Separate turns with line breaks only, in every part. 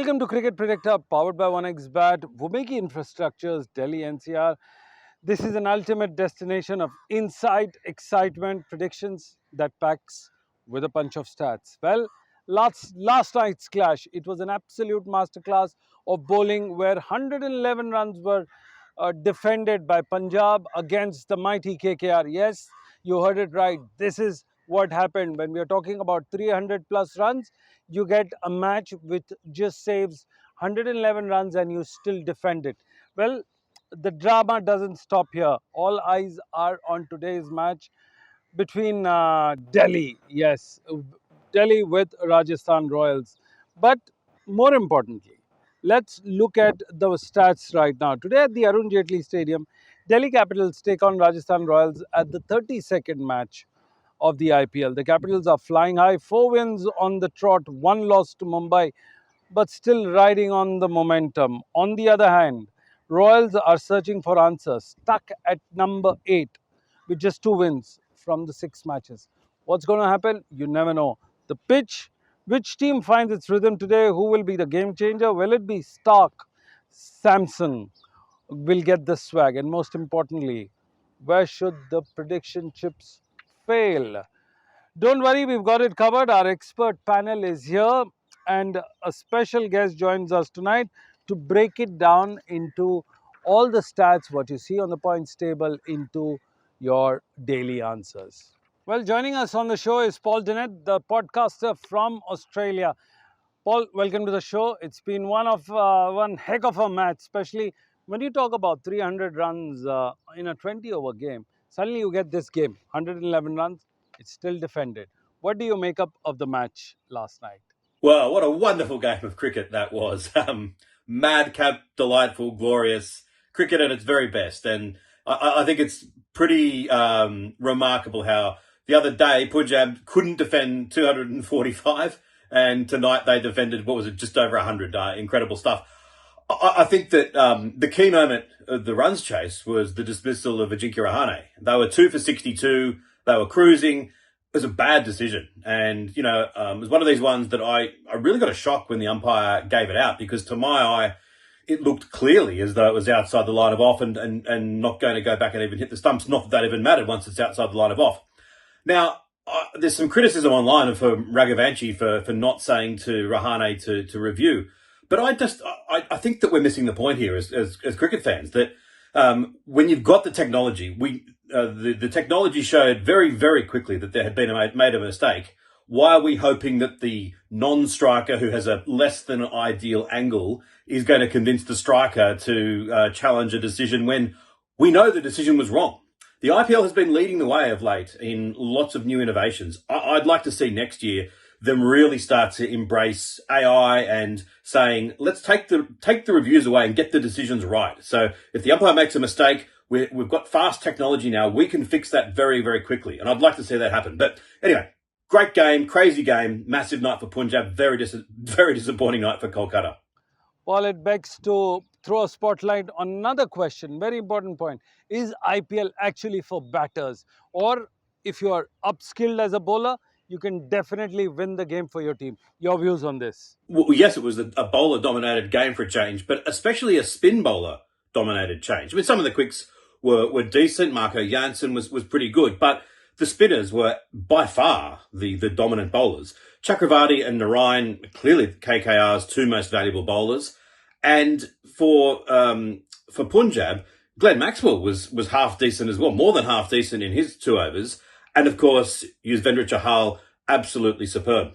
Welcome to Cricket Predicta, powered by 1xBat, Wumeki Infrastructures, Delhi NCR. This is an ultimate destination of insight, excitement, predictions that packs with a punch of stats. Well, last night's clash, it was an absolute masterclass of bowling where 111 runs were defended by Punjab against the mighty KKR. Yes, you heard it right. This is what happened when we are talking about 300 plus runs. You get a match which just saves 111 runs and you still defend it. Well, the drama doesn't stop here. All eyes are on today's match between Delhi with Rajasthan Royals. But more importantly, let's look at the stats right now. Today at the Arun Jaitley Stadium, Delhi Capitals take on Rajasthan Royals at the 32nd match of the IPL. The Capitals are flying high, 4 wins on the trot, 1 loss to Mumbai, but still riding on the momentum. On the other hand, Royals are searching for answers, stuck at number 8 with just 2 wins from the 6 matches. What's going to happen? You never know. The pitch, which team finds its rhythm today? Who will be the game changer? Will it be Stark? Samson will get the swag? And most importantly, where should the prediction chips fail? Don't worry, we've got it covered. Our expert panel is here and a special guest joins us tonight to break it down into all the stats, what you see on the points table, into your daily answers. Well, joining us on the show is Paul Dennett, the podcaster from Australia. Paul, welcome to the show. It's been one heck of a match, especially when you talk about 300 runs in a 20-over game. Suddenly you get this game, 111 runs, it's still defended. What do you make up of the match last night?
Well, what a wonderful game of cricket that was. Madcap, delightful, glorious cricket at its very best. And I think it's pretty remarkable how the other day Punjab couldn't defend 245 and tonight they defended, just over 100. Incredible stuff. I think that the key moment of the runs chase was the dismissal of Ajinkya Rahane. They were 2 for 62. They were cruising. It was a bad decision. And, it was one of these ones that I really got a shock when the umpire gave it out, because to my eye, it looked clearly as though it was outside the line of off and not going to go back and even hit the stumps. Not that that even mattered once it's outside the line of off. Now, there's some criticism online for Raghavanshi for not saying to Rahane to review. But I think that we're missing the point here as cricket fans, that when you've got the technology, the technology showed very, very quickly that there had been made a mistake. Why are we hoping that the non-striker who has a less than ideal angle is going to convince the striker to challenge a decision when we know the decision was wrong? The IPL has been leading the way of late in lots of new innovations. I'd like to see next year them really start to embrace AI and saying, let's take the reviews away and get the decisions right. So if the umpire makes a mistake, we've got fast technology now. We can fix that very, very quickly. And I'd like to see that happen. But anyway, great game, crazy game, massive night for Punjab, very disappointing night for Kolkata.
Well, it begs to throw a spotlight on another question, very important point. Is IPL actually for batters? Or if you are upskilled as a bowler, you can definitely win the game for your team. Your views on this?
Well, yes, it was a bowler-dominated game for a change, but especially a spin bowler-dominated change. I mean, some of the quicks were decent. Marco Janssen was pretty good, but the spinners were by far the dominant bowlers. Chakravarti and Narayan, clearly KKR's 2 most valuable bowlers. And for Punjab, Glenn Maxwell was half decent as well, more than half decent in his 2 overs. And of course, Yuzvendra Chahal, absolutely superb.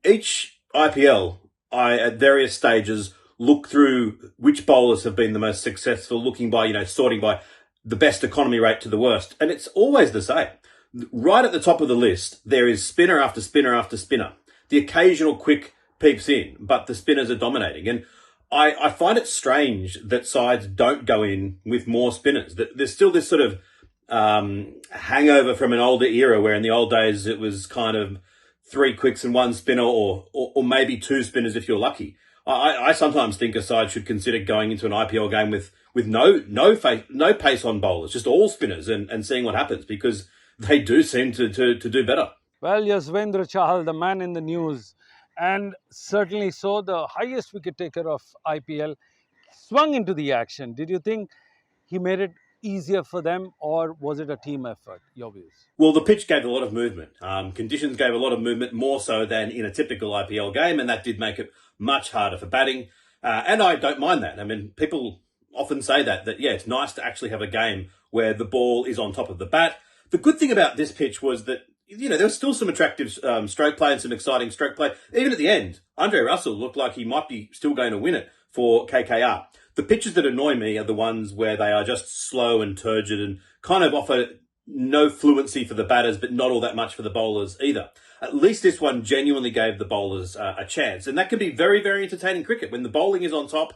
Each IPL, I at various stages look through which bowlers have been the most successful, looking by, sorting by the best economy rate to the worst. And it's always the same. Right at the top of the list, there is spinner after spinner after spinner. The occasional quick peeps in, but the spinners are dominating. And I find it strange that sides don't go in with more spinners. There's still this sort of hangover from an older era where in the old days it was kind of 3 quicks and 1 spinner or maybe 2 spinners if you're lucky. I sometimes think a side should consider going into an IPL game with no pace on bowlers, just all spinners and seeing what happens, because they do seem to do better.
Well, Yuzvendra Chahal, the man in the news, and certainly so, the highest wicket taker of IPL swung into the action. Did you think he made it easier for them, or was it a team effort? Your views?
Well, the pitch gave a lot of movement. Conditions gave a lot of movement, more so than in a typical IPL game, and that did make it much harder for batting. And I don't mind that. I mean, people often say that yeah, it's nice to actually have a game where the ball is on top of the bat. The good thing about this pitch was that there was still some attractive stroke play and some exciting stroke play. Even at the end, Andre Russell looked like he might be still going to win it for KKR. The pitches that annoy me are the ones where they are just slow and turgid and kind of offer no fluency for the batters, but not all that much for the bowlers either. At least this one genuinely gave the bowlers a chance. And that can be very, very entertaining cricket. When the bowling is on top,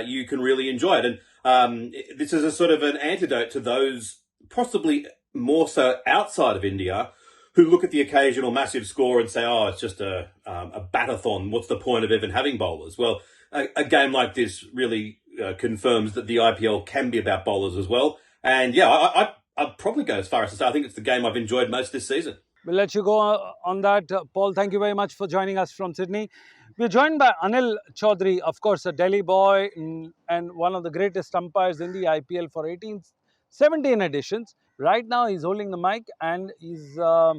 you can really enjoy it. And this is a sort of an antidote to those possibly more so outside of India who look at the occasional massive score and say, oh, it's just a batathon. What's the point of even having bowlers? Well, a game like this really confirms that the IPL can be about bowlers as well. And yeah, I'd probably go as far as to say I think it's the game I've enjoyed most this season.
We'll let you go on that. Paul, thank you very much for joining us from Sydney. We're joined by Anil Chaudhary, of course, a Delhi boy and one of the greatest umpires in the IPL for 17 editions. Right now, he's holding the mic, and we are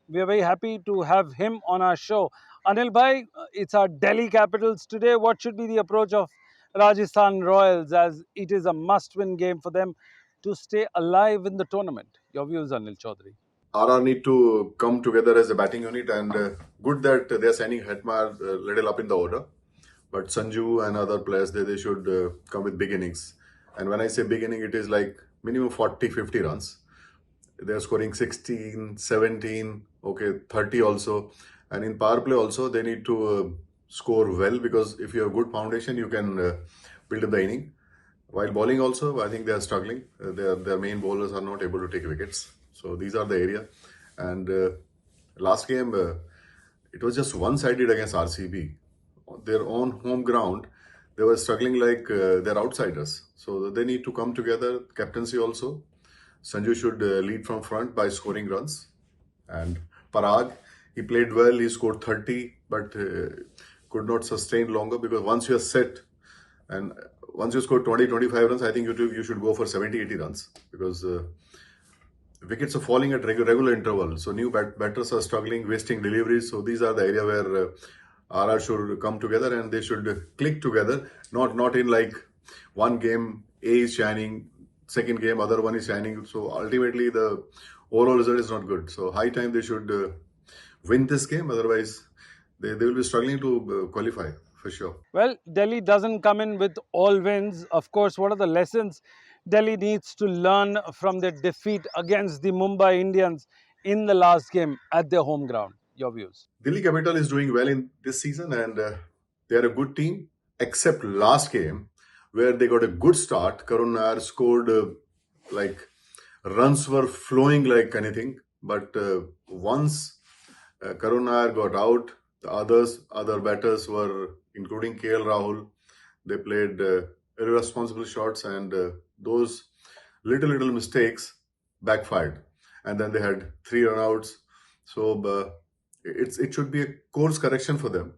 very happy to have him on our show. Anil bhai, it's our Delhi Capitals today. What should be the approach of Rajasthan Royals, as it is a must-win game for them to stay alive in the tournament? Your views, Anil Chaudhary?
RR need to come together as a batting unit, and good that they are sending Hetmar a little up in the order. But Sanju and other players, they should come with big innings. And when I say big inning, it is like minimum 40, 50 runs. They are scoring 16, 17, okay, 30 also. And in power play also, they need to score well, because if you have good foundation, you can build up the inning. While bowling also, I think they are struggling. Their main bowlers are not able to take wickets. So these are the area. And last game, it was just one-sided against RCB. Their own home ground, they were struggling like they're outsiders. So they need to come together. Captaincy also. Sanju should lead from front by scoring runs. And Parag, he played well. He scored 30, but could not sustain longer, because once you are set and once you score 20, 25 runs, I think you should go for 70, 80 runs, because wickets are falling at regular interval. So new batters are struggling, wasting deliveries. So these are the area where RR should come together, and they should click together. Not in like one game A is shining, second game other one is shining. So ultimately the overall result is not good. So high time they should win this game. Otherwise they will be struggling to qualify for sure.
Well, Delhi doesn't come in with all wins. Of course, what are the lessons Delhi needs to learn from their defeat against the Mumbai Indians in the last game at their home ground? Your views?
Delhi Capital is doing well in this season, and they are a good team, except last game where they got a good start. Karun Nair scored like runs were flowing like anything. But once Karun Nair got out, the other batters were, including KL Rahul, they played irresponsible shots, and those little mistakes backfired. And then they had 3 runouts. So it should be a course correction for them.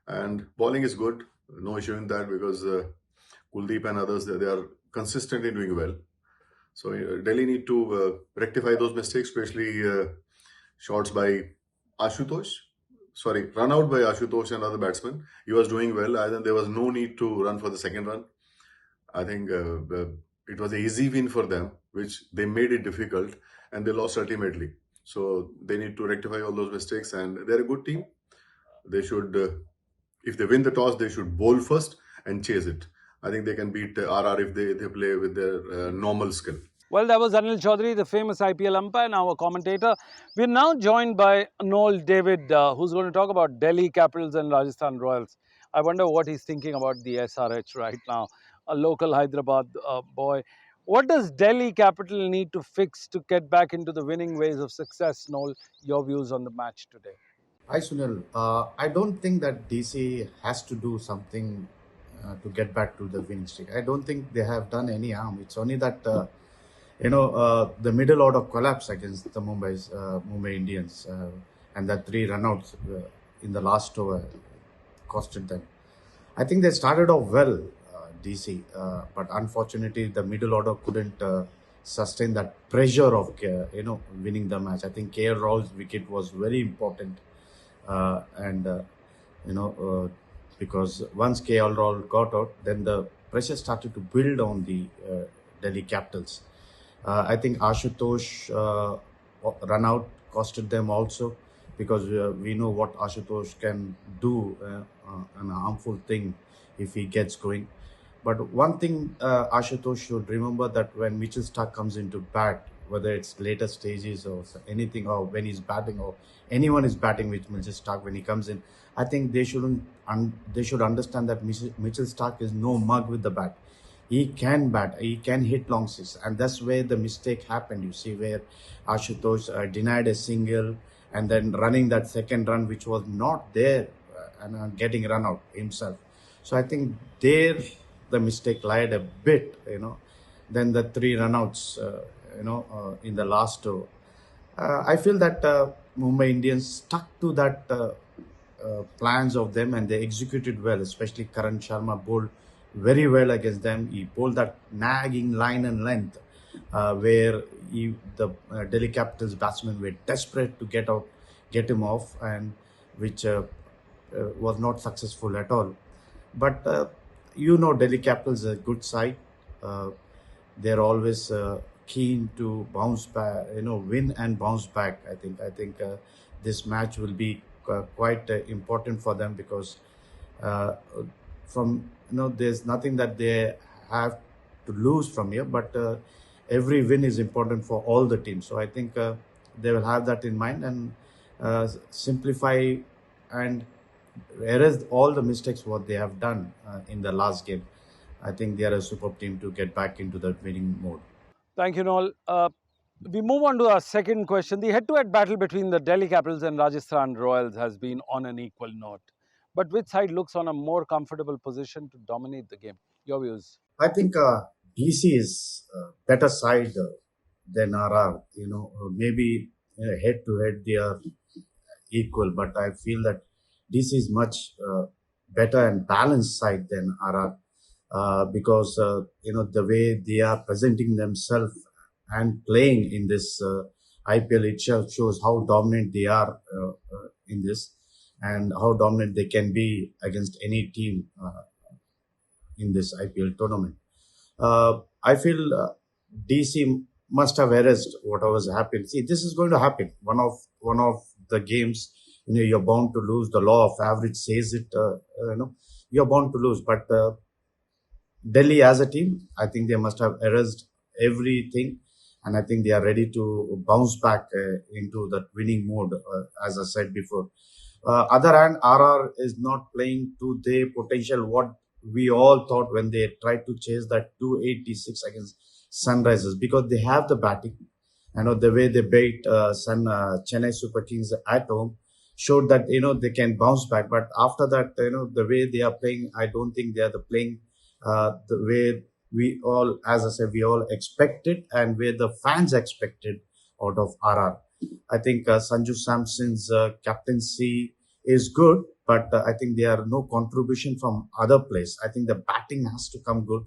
And bowling is good, no issue in that, because Kuldeep and others, they are consistently doing well. So Delhi need to rectify those mistakes, especially shots by Ashutosh. Sorry, run out by Ashutosh and other batsmen. He was doing well. I think there was no need to run for the second run. I think it was an easy win for them, which they made it difficult, and they lost ultimately. So they need to rectify all those mistakes, and they're a good team. They should, if they win the toss, they should bowl first and chase it. I think they can beat RR if they play with their normal skill.
Well, that was Anil Chaudhary, the famous IPL umpire and our commentator. We're now joined by Noel David, who's going to talk about Delhi Capitals and Rajasthan Royals. I wonder what he's thinking about the SRH right now, a local Hyderabad boy. What does Delhi Capital need to fix to get back into the winning ways of success, Noel? Your views on the match today?
Hi Sunil. I don't think that DC has to do something to get back to the winning streak. I don't think they have done any harm. It's only that the middle order collapse against the Mumbai Indians, and that 3 runouts in the last over costed them. I think they started off well, DC, but unfortunately the middle order couldn't sustain that pressure of winning the match. I think KL Rahul's wicket was very important, and you know because once KL Rahul got out, then the pressure started to build on the Delhi Capitals. I think Ashutosh run out costed them also, because we know what Ashutosh can do, an harmful thing if he gets going. But one thing Ashutosh should remember, that when Mitchell Stark comes into bat, whether it's later stages or anything, or when he's batting, or anyone is batting with Mitchell Stark when he comes in, I think they shouldn't. They should understand that Mitchell Stark is no mug with the bat. He can bat, he can hit long six, and that's where the mistake happened. You see, where Ashutosh denied a single, and then running that second run, which was not there, and getting run out himself. So I think there the mistake lied a bit, Then the three runouts, in the last over. I feel that Mumbai Indians stuck to that plans of them, and they executed well. Especially Karan Sharma bowled very well against them. He bowled that nagging line and length, where the Delhi Capitals batsmen were desperate to get him off, and which was not successful at all. But Delhi Capitals is a good side. Uh, they're always keen to bounce back, win and bounce back. I think this match will be quite important for them, because uh, from there's nothing that they have to lose from here, but every win is important for all the teams. So I think they will have that in mind, and simplify and erase all the mistakes what they have done in the last game. I think they are a superb team to get back into the winning mode.
Thank you, Noel. We move on to our second question. The head to head battle between the Delhi Capitals and Rajasthan Royals has been on an equal note. But which side looks on a more comfortable position to dominate the game? Your views?
I think DC is better side than RR. Maybe head to head they are equal, but I feel that DC is much better and balanced side than RR, because the way they are presenting themselves and playing in this IPL itself shows how dominant they are in this, and how dominant they can be against any team in this IPL tournament. I feel DC must have erased whatever's happened. See, this is going to happen. One of the games, you're bound to lose. The law of average says it. You're bound to lose. But Delhi as a team, I think they must have erased everything, and I think they are ready to bounce back into that winning mode, as I said before. Other hand, RR is not playing to their potential. What we all thought when they tried to chase that 286 against Sunrisers, because they have the batting. The way they beat Chennai Super Kings at home showed that they can bounce back. But after that, the way they are playing, I don't think they are the playing the way we all, as I said, we all expected, and where the fans expected out of RR. I think Sanju Samson's captaincy is good, but I think there are no contribution from other players. I think the batting has to come good.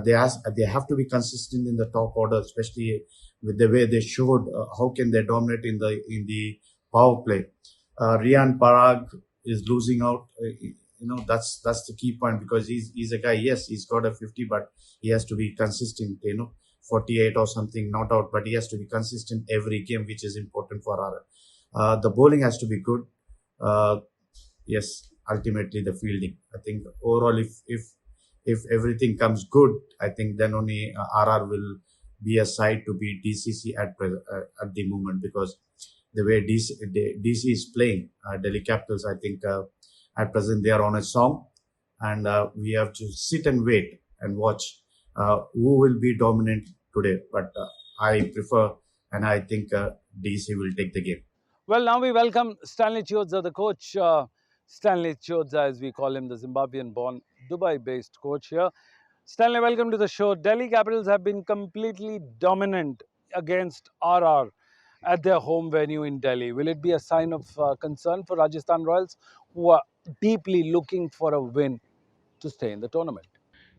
They have to be consistent in the top order, especially with the way they showed. How can they dominate in the power play? Rian Parag is losing out. That's the key point, because he's a guy. Yes, he's got a 50, but he has to be consistent. 48 or something, not out, but he has to be consistent every game, which is important for our. The bowling has to be good. Uh, yes, ultimately the fielding. I think overall, if everything comes good, I think then only RR will be a side to beat DCC at the moment, because the way DC is playing, Delhi Capitals, I think at present they are on a song, and we have to sit and wait and watch who will be dominant today. But I prefer, and I think DC will take the game.
Well, now we welcome Stanley Chiodza, the coach. Stanley Chiodza, as we call him, the Zimbabwean born, Dubai based coach here. Stanley, welcome to the show. Delhi Capitals have been completely dominant against RR. at their home venue in Delhi? Will it be a sign of concern for Rajasthan Royals, who are deeply looking for a win to stay in the tournament?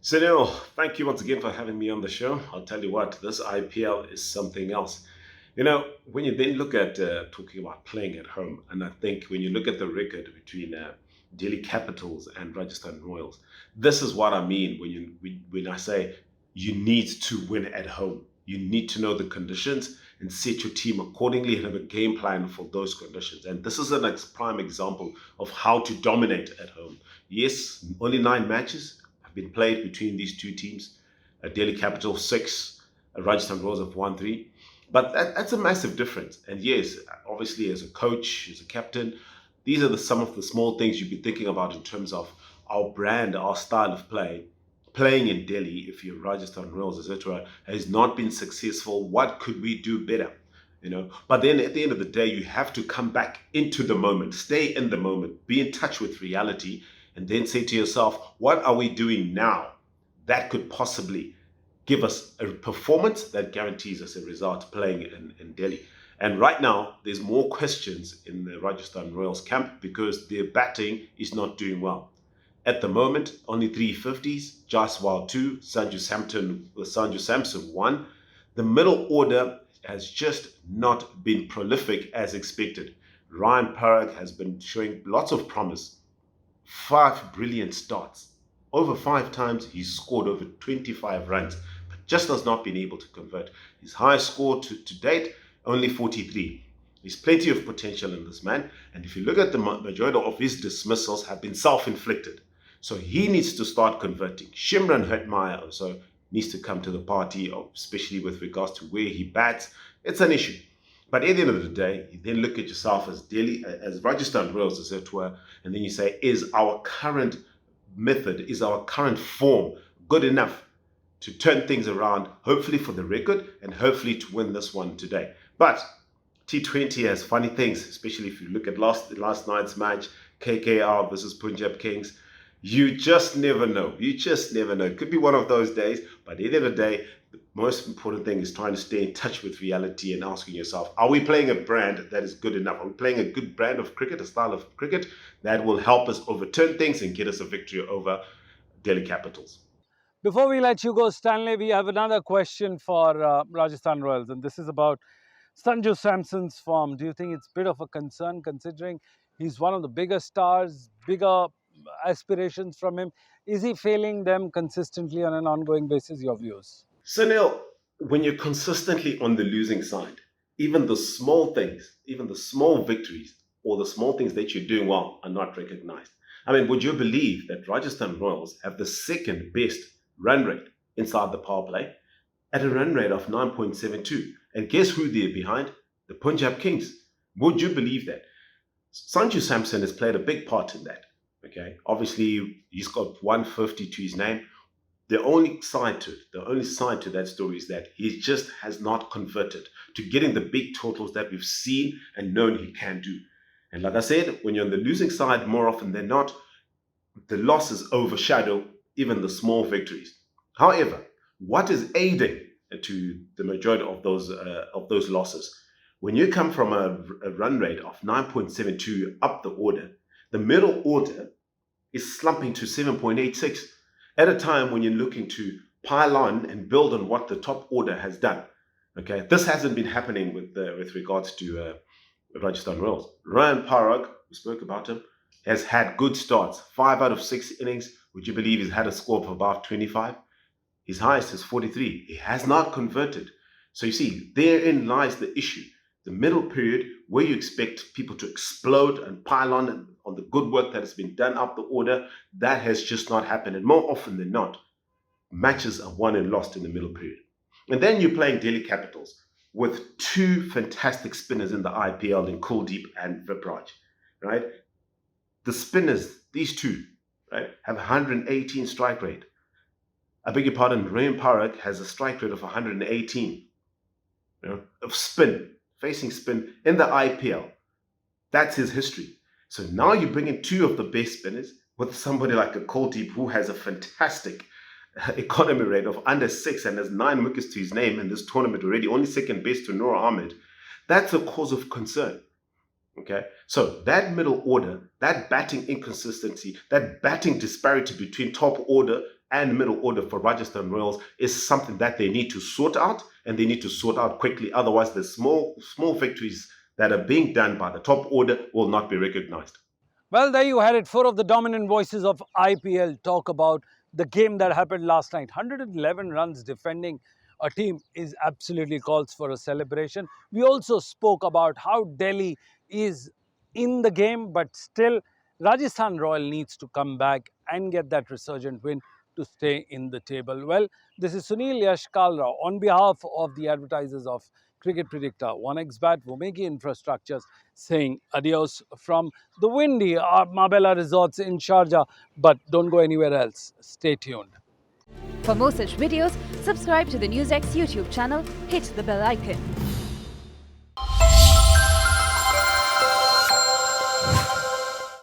Sunil, thank you once again for having me on the show. I'll tell you what, this IPL is something else. When you then look at talking about playing at home, and I think when you look at the record between Delhi Capitals and Rajasthan Royals, this is what I mean when I say you need to win at home. You need to know the conditions and set your team accordingly and have a game plan for those conditions. And this is a prime example of how to dominate at home. Yes, only 9 matches have been played between these two teams. Delhi Capital 6, Rajasthan Royals have won 3. But that's a massive difference. And yes, obviously, as a coach, as a captain, these are some of the small things you'd be thinking about in terms of our brand, our style of play. Playing in Delhi, if you're Rajasthan Royals, etc., has not been successful. What could we do better? But then at the end of the day, you have to come back into the moment, stay in the moment, be in touch with reality, and then say to yourself, what are we doing now that could possibly give us a performance that guarantees us a result playing in Delhi? And right now, there's more questions in the Rajasthan Royals camp because their batting is not doing well. At the moment, only 350s, Jaiswal 2, Sanju Samson 1. The middle order has just not been prolific as expected. Ryan Parag has been showing lots of promise. 5 brilliant starts. Over 5 times, he's scored over 25 runs, but just has not been able to convert. His highest score to date, only 43. There's plenty of potential in this man, and if you look at the majority of his dismissals have been self-inflicted. So he needs to start converting. Shimran Hetmeyer also needs to come to the party, especially with regards to where he bats. It's an issue. But at the end of the day, you then look at yourself as Rajasthan Royals, as it were, and then you say, is our current method, is our current form good enough to turn things around, hopefully for the record, and hopefully to win this one today? But T20 has funny things, especially if you look at last night's match, KKR versus Punjab Kings. You just never know. You just never know. It could be one of those days, but at the end of the day, the most important thing is trying to stay in touch with reality and asking yourself, are we playing a brand that is good enough? Are we playing a good brand of cricket, a style of cricket that will help us overturn things and get us a victory over Delhi Capitals?
Before we let you go, Stanley, we have another question for Rajasthan Royals, and this is about Sanju Samson's form. Do you think it's a bit of a concern considering he's one of the bigger stars, bigger aspirations from him? Is he failing them consistently on an ongoing basis? Your views?
Sunil, when you're consistently on the losing side, even the small things, even the small victories, or the small things that you're doing well are not recognized. I mean, would you believe that Rajasthan Royals have the second best run rate inside the power play at a run rate of 9.72? And guess who they're behind? The Punjab Kings. Would you believe that? Sanju Samson has played a big part in that. Okay, obviously he's got 150 to his name. The only side to that story is that he just has not converted to getting the big totals that we've seen and known he can do. And like I said, when you're on the losing side, more often than not, the losses overshadow even the small victories. However, what is aiding to the majority of those losses? When you come from a run rate of 9.72 up the order, the middle order is slumping to 7.86 at a time when you're looking to pile on and build on what the top order has done. Okay, this hasn't been happening with regards to Rajasthan Royals. Ryan Parag, we spoke about him, has had good starts. 5 out of 6 innings. Would you believe he's had a score of above 25? His highest is 43. He has not converted. So you see, therein lies the issue. The middle period where you expect people to explode and pile on the good work that has been done up the order, that has just not happened. And more often than not, matches are won and lost in the middle period. And then you're playing Delhi Capitals with 2 fantastic spinners in the IPL in Kuldeep and Vipraj, right? The spinners, these 2, right, have 118 strike rate. I beg your pardon, Ryan Parag has a strike rate of 118, of spin, facing spin in the IPL. That's his history. So now you bring in 2 of the best spinners with somebody like a Kuldeep who has a fantastic economy rate of under 6 and has 9 wickets to his name in this tournament already, only second best to Noor Ahmed. That's a cause of concern. Okay, so that middle order, that batting inconsistency, that batting disparity between top order and middle order for Rajasthan Royals is something that they need to sort out, and they need to sort out quickly. Otherwise, the small victories that are being done by the top order will not be recognized.
Well, there you had it. Four of the dominant voices of IPL talk about the game that happened last night. 111 runs defending a team is absolutely calls for a celebration. We also spoke about how Delhi is in the game, but still Rajasthan Royal needs to come back and get that resurgent win to stay in the table. Well, this is Sunil Yash Kalra on behalf of the advertisers of Cricket Predicta, 1xBet, Vomeki Infrastructures, saying adios from the windy Marbella Resorts in Sharjah. But don't go anywhere else. Stay tuned.
For more such videos, subscribe to the Newsx YouTube channel, hit the bell icon.